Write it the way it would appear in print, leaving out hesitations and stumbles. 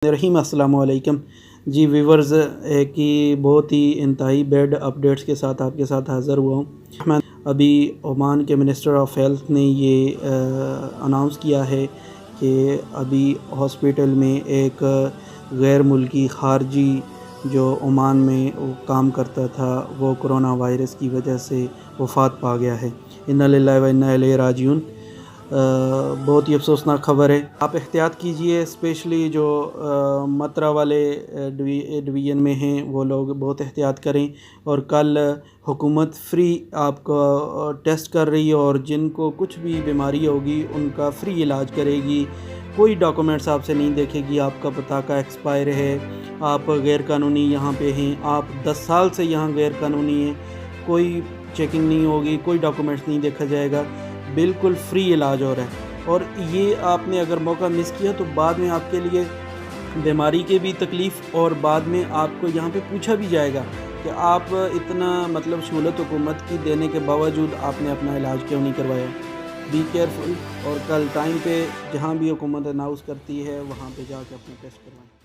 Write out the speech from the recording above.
رحیم السلام علیکم جی ویورز، کی بہت ہی انتہائی بیڈ اپڈیٹس کے ساتھ آپ کے ساتھ حاضر ہوا ہوں میں ابھی عمان کے منسٹر آف ہیلتھ نے یہ اناؤنس کیا ہے کہ ابھی ہاسپٹل میں ایک غیر ملکی خارجی جو عمان میں کام کرتا تھا وہ کرونا وائرس کی وجہ سے وفات پا گیا ہے۔ انا للہ و انا الیہ راجعون۔ بہت ہی افسوسناک خبر ہے۔ آپ احتیاط کیجئے، اسپیشلی جو مترا والے ڈویژن میں ہیں وہ لوگ بہت احتیاط کریں، اور کل حکومت فری آپ کو ٹیسٹ کر رہی ہے، اور جن کو کچھ بھی بیماری ہوگی ان کا فری علاج کرے گی۔ کوئی ڈاکومنٹس آپ سے نہیں دیکھے گی، آپ کا پتاکہ ایکسپائر ہے، آپ غیر قانونی یہاں پہ ہیں، آپ 10 سال سے یہاں غیر قانونی ہیں، کوئی چیکنگ نہیں ہوگی، کوئی ڈاکومنٹس نہیں دیکھا جائے گا، بالکل فری علاج ہو رہا ہے۔ اور یہ آپ نے اگر موقع مس کیا تو بعد میں آپ کے لیے بیماری کے بھی تکلیف، اور بعد میں آپ کو یہاں پہ پوچھا بھی جائے گا کہ آپ اتنا سہولت حکومت کی دینے کے باوجود آپ نے اپنا علاج کیوں نہیں کروایا۔ بی کیئرفل، اور کل ٹائم پہ جہاں بھی حکومت اناؤنس کرتی ہے وہاں پہ جا کے اپنا ٹیسٹ کروائیں۔